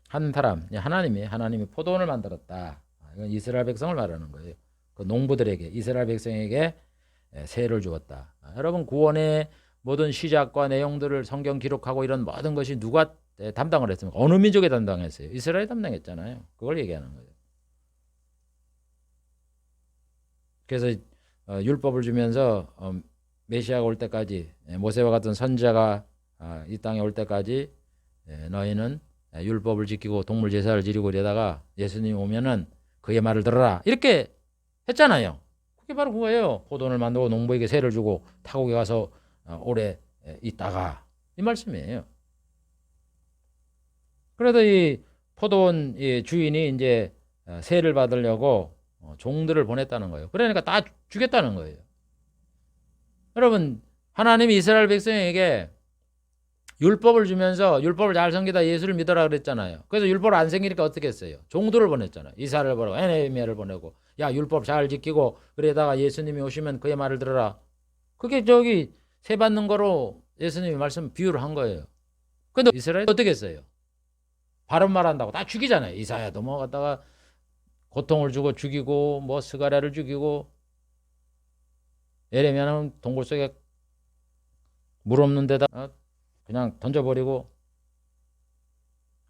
한 사람, 하나님이 포도원을 만들었다. 이건 이스라엘 백성을 말하는 거예요. 그 농부들에게, 이스라엘 백성에게 세를 주었다. 여러분, 구원의 모든 시작과 내용들을 성경 기록하고 이런 모든 것이 누가 담당을 했습니까? 어느 민족이 담당했어요? 이스라엘이 담당했잖아요. 그걸 얘기하는 거예요. 그래서 율법을 주면서 메시아가 올 때까지, 모세와 같은 선지자가 이 땅에 올 때까지 너희는 율법을 지키고 동물 제사를 지르고 이러다가 예수님이 오면은 그의 말을 들어라. 이렇게 했잖아요. 그게 바로 그거예요. 포도원을 만들고 농부에게 세를 주고 타국에 가서 오래 있다가, 이 말씀이에요. 그래도 이 포도원 주인이 이제 세를 받으려고 종들을 보냈다는 거예요. 그러니까 다 죽였다는 거예요. 여러분, 하나님이 이스라엘 백성에게 율법을 주면서 율법을 잘 섬기다 예수를 믿어라 그랬잖아요. 그래서 율법을 안 섬기니까 어떻게 했어요? 종들을 보냈잖아요. 이사를 보내고 에네미야를 보내고, 야, 율법 잘 지키고 그러다가 예수님이 오시면 그의 말을 들어라. 그게 세 받는 거로 예수님이 말씀 비유를 한 거예요. 근데 이스라엘 어떻게 했어요? 바른 말 한다고 다 죽이잖아요. 이사야도 뭐 갖다가 고통을 주고 죽이고, 뭐 스가랴를 죽이고, 예레미야는 동굴 속에 물 없는 데다 그냥 던져버리고.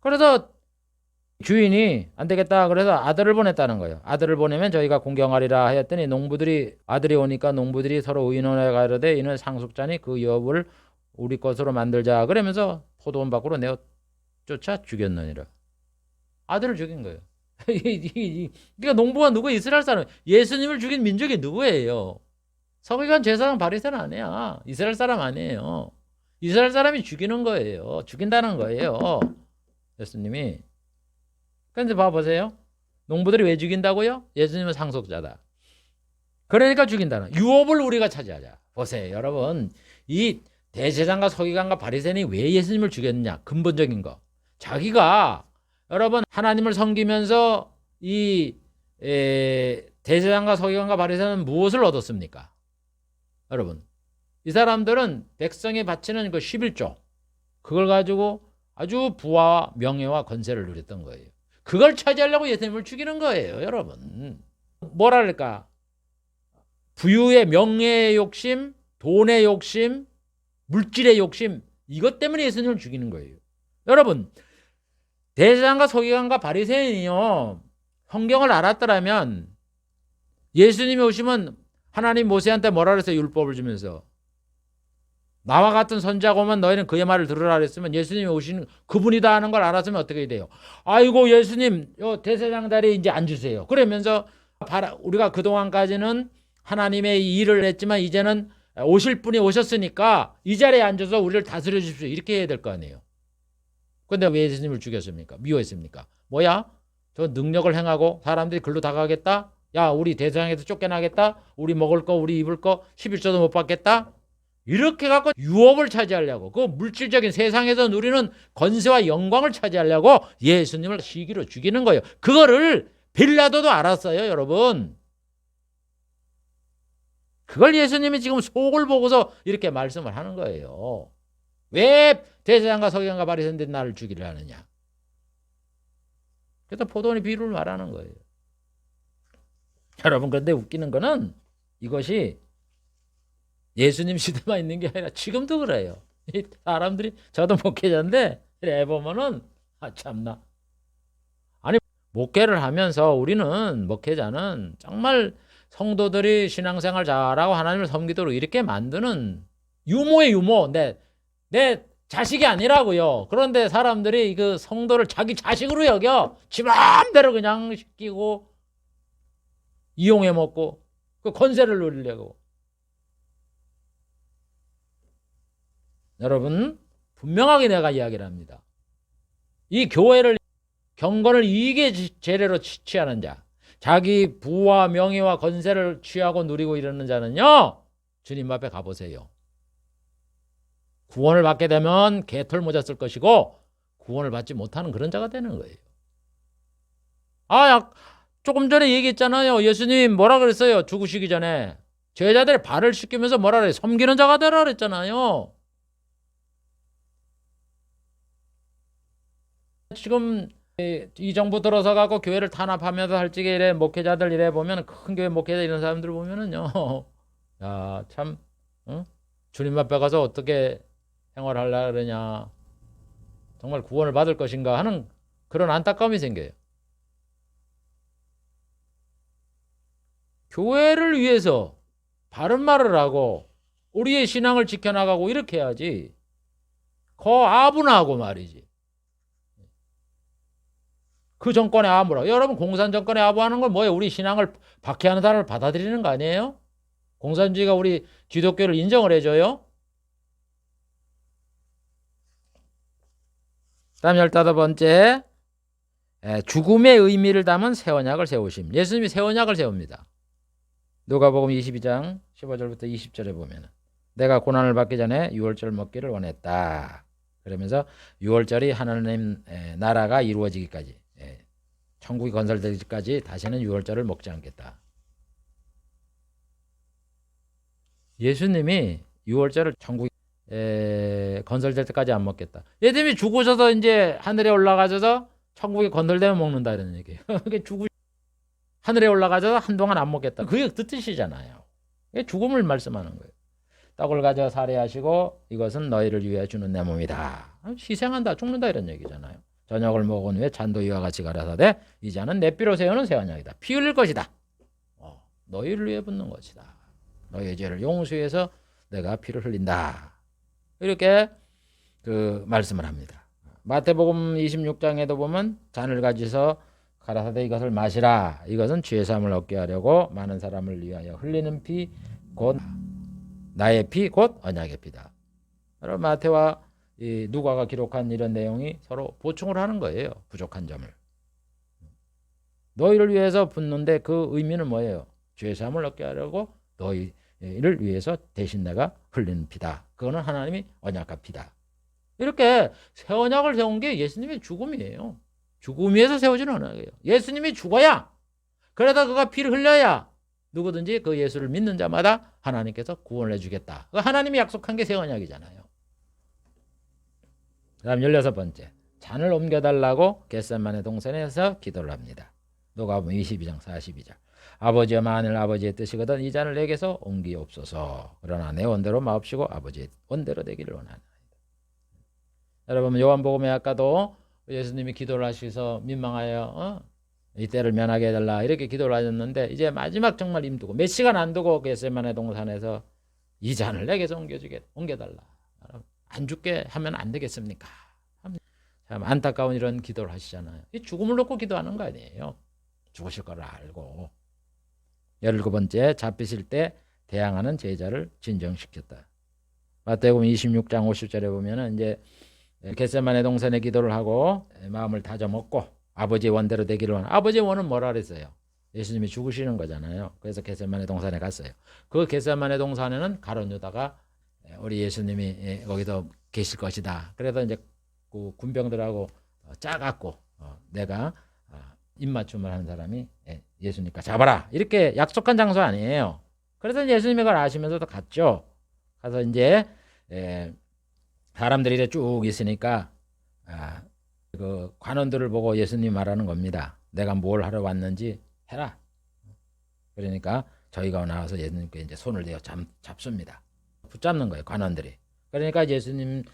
그래서 주인이 안 되겠다 그래서 아들을 보냈다는 거예요. 아들을 보내면 저희가 공경하리라 하였더니 아들이 오니까 농부들이 서로 의논해 가려되 이는 상속자니 그 여업을 우리 것으로 만들자 그러면서 포도원 밖으로 내어 쫓아 죽였느니라. 아들을 죽인 거예요. 그러니까 농부가 누구? 이스라엘 사람. 예수님을 죽인 민족이 누구예요? 서기관, 제사장, 바리새인 아니야. 이스라엘 사람 아니에요. 이스라엘 사람이 죽이는 거예요. 죽인다는 거예요. 예수님이. 그런데 봐보세요. 농부들이 왜 죽인다고요? 예수님은 상속자다. 그러니까 죽인다는 유업을 우리가 차지하자. 보세요, 여러분. 이 대제사장과 서기관과 바리새인이 왜 예수님을 죽였느냐? 근본적인 거. 자기가 여러분 하나님을 섬기면서 이 대제사장과 서기관과 바리새인은 무엇을 얻었습니까? 여러분, 이 사람들은 백성에 바치는 그 11조 그걸 가지고 아주 부와 명예와 권세를 누렸던 거예요. 그걸 차지하려고 예수님을 죽이는 거예요, 여러분. 뭐랄까? 부유의 명예의 욕심, 돈의 욕심, 물질의 욕심, 이것 때문에 예수님을 죽이는 거예요. 여러분, 대제사장과 서기관과 바리새인이요, 성경을 알았더라면 예수님이 오시면 하나님 모세한테 뭐라 그랬어요? 율법을 주면서 나와 같은 선지자가 오면 너희는 그의 말을 들으라 그랬으면 예수님이 오시는 그분이다 하는 걸 알았으면 어떻게 돼요? 아이고 예수님 대제사장 자리에 이제 앉으세요. 그러면서 우리가 그동안까지는 하나님의 일을 했지만 이제는 오실 분이 오셨으니까 이 자리에 앉아서 우리를 다스려 주십시오. 이렇게 해야 될 거 아니에요. 근데 왜 예수님을 죽였습니까? 미워했습니까? 뭐야? 저 능력을 행하고 사람들이 글로 다가가겠다? 야, 우리 대제사장에서 쫓겨나겠다? 우리 먹을 거, 우리 입을 거 11조도 못 받겠다? 이렇게 갖고 유업을 차지하려고 그 물질적인 세상에서 누리는 권세와 영광을 차지하려고 예수님을 시기로 죽이는 거예요. 그거를 빌라도도 알았어요, 여러분. 그걸 예수님이 지금 속을 보고서 이렇게 말씀을 하는 거예요. 왜 대제사장과 서기관과 바리새인들이 나를 죽이려 하느냐? 그래서 포도원의 비유를 말하는 거예요. 여러분, 그런데 웃기는 거는 이것이 예수님 시대만 있는 게 아니라 지금도 그래요. 이 사람들이, 저도 목회자인데 이래 보면은 참나. 아니, 목회를 하면서 우리는, 목회자는 정말 성도들이 신앙생활 잘하고 하나님을 섬기도록 이렇게 만드는 유모의 유모. 내 자식이 아니라고요. 그런데 사람들이 그 성도를 자기 자식으로 여겨 지 마음대로 그냥 시키고 이용해 먹고 그 권세를 누리려고. 여러분, 분명하게 내가 이야기를 합니다. 이 교회를, 경건을 이익의 재래로 취하는 자, 자기 부와 명예와 권세를 취하고 누리고 이러는 자는요, 주님 앞에 가보세요. 구원을 받게 되면 개털 모자 쓸 것이고 구원을 받지 못하는 그런 자가 되는 거예요. 조금 전에 얘기했잖아요. 예수님 뭐라 그랬어요? 죽으시기 전에 제자들의 발을 씻기면서 뭐라 그래요? 섬기는 자가 되라 그랬잖아요. 지금 이 정부 들어서 갖고 교회를 탄압하면서 할지게 이래 목회자들 이래 보면, 큰 교회 목회자 이런 사람들 보면은요, 야, 참, 응? 주님 앞에 가서 어떻게 생활하려고 그러냐, 정말 구원을 받을 것인가 하는 그런 안타까움이 생겨요. 교회를 위해서 바른 말을 하고 우리의 신앙을 지켜나가고 이렇게 해야지. 아분하고 말이지. 그 정권의 아부라. 여러분, 공산 정권의 아부하는 건 뭐예요? 우리 신앙을 박해하는 사람을 받아들이는 거 아니에요? 공산주의가 우리 기독교를 인정을 해줘요? 다음 15번째, 죽음의 의미를 담은 새 언약을 세우심. 예수님이 새 언약을 세웁니다. 누가복음 22장 15절부터 20절에 보면, 내가 고난을 받기 전에 유월절 먹기를 원했다. 그러면서 유월절이 하나님 나라가 이루어지기까지, 천국이 건설되기까지 다시는 유월절을 먹지 않겠다. 예수님이 유월절을 천국이 건설될 때까지 안 먹겠다. 예수님이 죽으셔서 이제 하늘에 올라가셔서 천국이 건설되면 먹는다 이런 얘기예요. 하늘에 올라가셔서 한동안 안 먹겠다. 그게 그 뜻이잖아요. 죽음을 말씀하는 거예요. 떡을 가져 살해하시고 이것은 너희를 위해 주는 내 몸이다. 희생한다, 죽는다 이런 얘기잖아요. 저녁을 먹은 후에 잔도 이와 같이 가라사대 이 잔은 내 피로 세우는 새 언약이다. 피 흘릴 것이다. 너희를 위해 붓는 것이다. 너희의 죄를 용서해서 내가 피를 흘린다. 이렇게 말씀을 합니다. 마태복음 26장에도 보면 잔을 가지서 가라사대 이것을 마시라. 이것은 죄사함을 얻게 하려고 많은 사람을 위하여 흘리는 피 곧 나의 피 곧 언약의 피다. 여러분, 마태와 누가가 기록한 이런 내용이 서로 보충을 하는 거예요. 부족한 점을. 너희를 위해서 붓는데 그 의미는 뭐예요? 죄사함을 얻게 하려고 너희를 위해서 대신 내가 흘리는 피다. 그거는 하나님이 언약한 피다. 이렇게 새 언약을 세운 게 예수님의 죽음이에요. 죽음 위에서 세워진 언약이에요. 예수님이 죽어야, 그러다 그가 피를 흘려야 누구든지 그 예수를 믿는 자마다 하나님께서 구원을 해주겠다. 하나님이 약속한 게 새 언약이잖아요. 그 다음 16번째, 잔을 옮겨달라고 겟세마네 동산에서 기도를 합니다. 누가복음 22장 42절. 아버지여, 만일 아버지의 뜻이거든 이 잔을 내게서 옮기옵소서. 그러나 내 원대로 마옵시고 아버지의 원대로 되기를 원하나이다. 여러분, 요한복음에 아까도 예수님이 기도를 하셔서 민망하여 이 때를 면하게 해달라 이렇게 기도를 하셨는데, 이제 마지막 정말 힘두고 몇 시간 안 두고 겟세마네 동산에서 이 잔을 내게서 옮겨달라. 안 죽게 하면 안 되겠습니까? 참 안타까운 이런 기도를 하시잖아요. 이 죽음을 놓고 기도하는 거 아니에요. 죽으실 걸 알고. 17번째, 잡히실 때 대항하는 제자를 진정시켰다. 마태복음 26장 50절에 보면은 이제 겟세마네 동산에 기도를 하고 마음을 다져먹고 아버지의 원대로 되기를 원하는, 아버지의 원은 뭐라 그랬어요? 예수님이 죽으시는 거잖아요. 그래서 겟세마네 동산에 갔어요. 그 겟세마네 동산에는 가룟 유다가 우리 예수님이 거기서 계실 것이다. 그래서 이제 그 군병들하고 짜갖고 내가 입맞춤을 하는 사람이 예수니까 잡아라. 이렇게 약속한 장소 아니에요. 그래서 예수님이 그걸 아시면서도 갔죠. 가서 이제 사람들이 이제 쭉 있으니까 그 관원들을 보고 예수님이 말하는 겁니다. 내가 뭘 하러 왔는지 해라. 그러니까 저희가 나와서 예수님께 이제 손을 대어 잡습니다. 붙잡는 거예요, 관원들이. 그러니까 예수님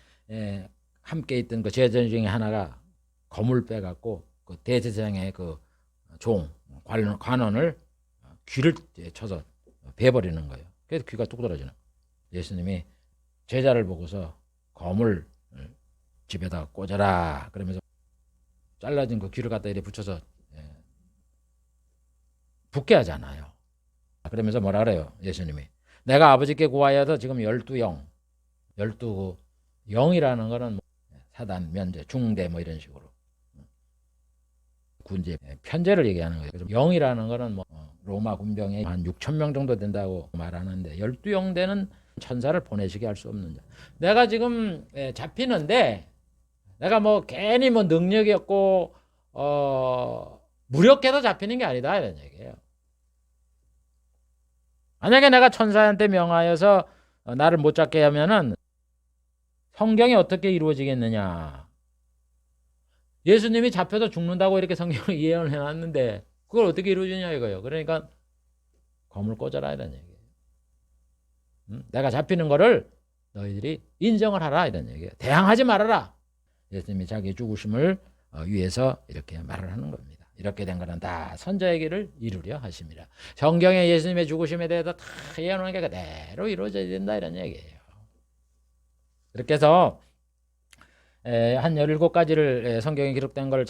함께 있던 그 제자 중에 하나가 검을 빼갖고 그 대제사장의 그 관원을 귀를 쳐서 베버리는 거예요. 그래서 귀가 뚝 떨어지는 거예요. 예수님이 제자를 보고서 검을 집에다 꽂아라 그러면서 잘라진 그 귀를 갖다 이렇게 붙여서 붓게 하잖아요. 그러면서 뭐라 그래요, 예수님이? 내가 아버지께 구하여서 지금 12영, 12영이라는 거는 뭐 사단, 면제, 중대 뭐 이런 식으로 군제, 편제를 얘기하는 거예요. 그래서 영이라는 거는 뭐 로마 군병에 한 6천 명 정도 된다고 말하는데 12영 되는 천사를 보내시게 할 수 없는 자. 내가 지금 잡히는데 내가 뭐 괜히 뭐 능력이 없고 무력해서 잡히는 게 아니다 이런 얘기예요. 만약에 내가 천사한테 명하여서 나를 못 잡게 하면은 성경이 어떻게 이루어지겠느냐. 예수님이 잡혀서 죽는다고 이렇게 성경을 예언을 해놨는데 그걸 어떻게 이루어지냐 이거예요. 그러니까 검을 꽂아라 이런 얘기예요. 내가 잡히는 거를 너희들이 인정을 하라 이런 얘기예요. 대항하지 말아라. 예수님이 자기 죽으심을 위해서 이렇게 말을 하는 겁니다. 이렇게 된 거는 다 선자의 길을 이루려 하십니다. 성경에 예수님의 죽으심에 대해서 다 예언하는 게 그대로 이루어져야 된다 이런 얘기예요. 그렇게 해서 한 17가지를 성경에 기록된 걸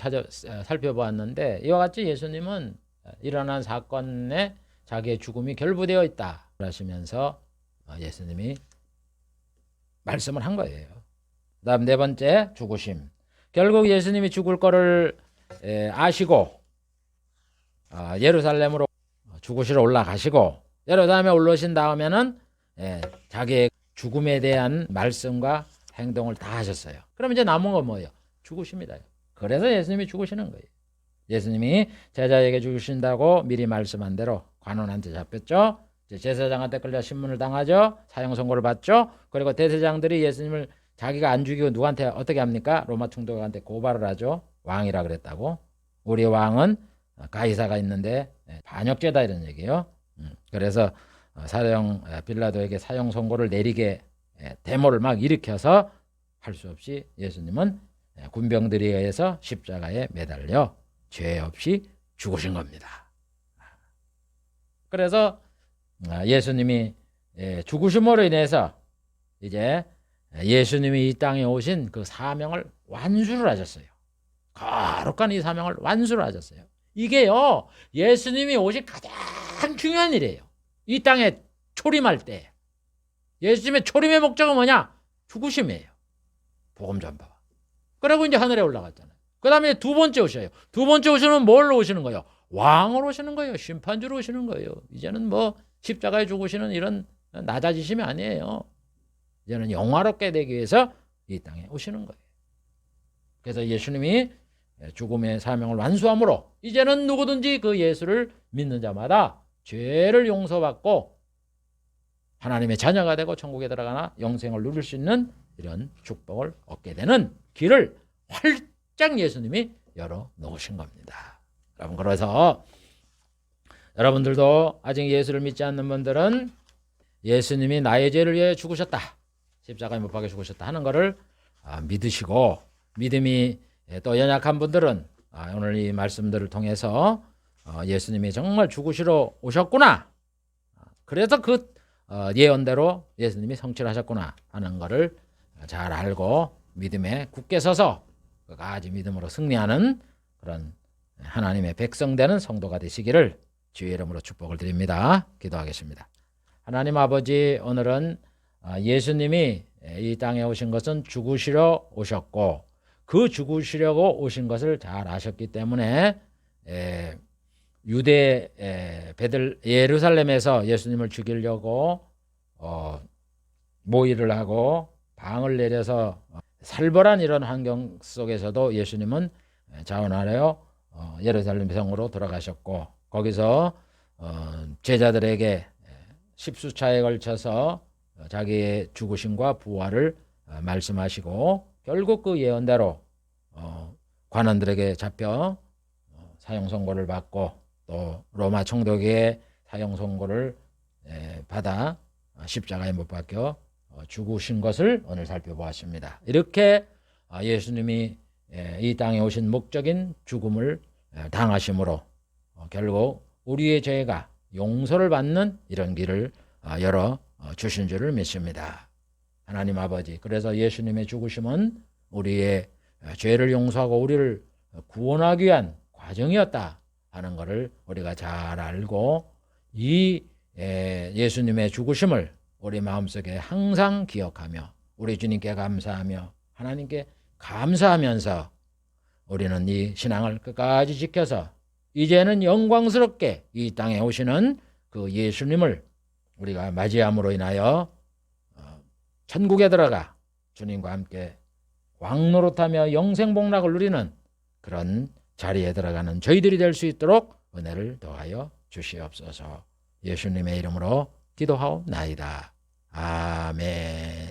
살펴보았는데 이와 같이 예수님은 일어난 사건에 자기의 죽음이 결부되어 있다 하시면서 예수님이 말씀을 한 거예요. 그 다음 4번째, 죽으심. 결국 예수님이 죽을 거를 아시고 예루살렘으로 죽으시러 올라가시고 예루살렘에 올라오신 다음에는 자기의 죽음에 대한 말씀과 행동을 다 하셨어요. 그럼 이제 남은 건 뭐예요? 죽으십니다. 그래서 예수님이 죽으시는 거예요. 예수님이 제자에게 죽으신다고 미리 말씀한 대로 관원한테 잡혔죠. 제사장한테 끌려 신문을 당하죠. 사형 선고를 받죠. 그리고 대제사장들이 예수님을 자기가 안 죽이고 누구한테 어떻게 합니까? 로마 총독한테 고발을 하죠. 왕이라 그랬다고. 우리 왕은 가이사가 있는데 반역죄다 이런 얘기예요. 그래서 사형 빌라도에게 사형 선고를 내리게 데모를 막 일으켜서 할 수 없이 예수님은 군병들에 의해서 십자가에 매달려 죄 없이 죽으신 겁니다. 그래서 예수님이 죽으심으로 인해서 이제 예수님이 이 땅에 오신 그 사명을 완수를 하셨어요. 거룩한 이 사명을 완수를 하셨어요. 이게요, 예수님이 오신 가장 중요한 일이에요. 이 땅에 초림할 때 예수님의 초림의 목적은 뭐냐? 죽으심이에요. 복음 전파와. 그리고 이제 하늘에 올라갔잖아요. 그 다음에 두 번째 오셔요. 두 번째 오시면 뭘로 오시는 거예요? 왕으로 오시는 거예요. 심판주로 오시는 거예요. 이제는 뭐 십자가에 죽으시는 이런 낮아지심이 아니에요. 이제는 영화롭게 되기 위해서 이 땅에 오시는 거예요. 그래서 예수님이 죽음의 사명을 완수함으로 이제는 누구든지 그 예수를 믿는 자마다 죄를 용서받고 하나님의 자녀가 되고 천국에 들어가나 영생을 누릴 수 있는 이런 축복을 얻게 되는 길을 활짝 예수님이 열어놓으신 겁니다. 여러분, 그래서 여러분들도 아직 예수를 믿지 않는 분들은 예수님이 나의 죄를 위해 죽으셨다, 십자가에 못 박혀 죽으셨다 하는 것을 믿으시고, 믿음이 또 연약한 분들은 오늘 이 말씀들을 통해서 예수님이 정말 죽으시러 오셨구나, 그래서 그 예언대로 예수님이 성취하셨구나 하는 것을 잘 알고 믿음에 굳게 서서 끝까지 믿음으로 승리하는 그런 하나님의 백성 되는 성도가 되시기를 주의 이름으로 축복을 드립니다. 기도하겠습니다. 하나님 아버지, 오늘은 예수님이 이 땅에 오신 것은 죽으시러 오셨고 그 죽으시려고 오신 것을 잘 아셨기 때문에 유대 예루살렘에서 예수님을 죽이려고 모의를 하고 방을 내려서 살벌한 이런 환경 속에서도 예수님은 자원하려 예루살렘 성으로 돌아가셨고, 거기서 제자들에게 십수차에 걸쳐서 자기의 죽으심과 부활을 말씀하시고, 결국 그 예언대로 관원들에게 잡혀 사형 선고를 받고 또 로마 총독의 사형 선고를 받아 십자가에 못 박혀 죽으신 것을 오늘 살펴보았습니다. 이렇게 예수님이 이 땅에 오신 목적인 죽음을 당하심으로 결국 우리의 죄가 용서를 받는 이런 길을 열어 주신 줄을 믿습니다. 하나님 아버지, 그래서 예수님의 죽으심은 우리의 죄를 용서하고 우리를 구원하기 위한 과정이었다 하는 것을 우리가 잘 알고, 이 예수님의 죽으심을 우리 마음속에 항상 기억하며 우리 주님께 감사하며 하나님께 감사하면서 우리는 이 신앙을 끝까지 지켜서 이제는 영광스럽게 이 땅에 오시는 그 예수님을 우리가 맞이함으로 인하여 천국에 들어가 주님과 함께 왕노릇하며 영생복락을 누리는 그런 자리에 들어가는 저희들이 될 수 있도록 은혜를 더하여 주시옵소서. 예수님의 이름으로 기도하옵나이다. 아멘.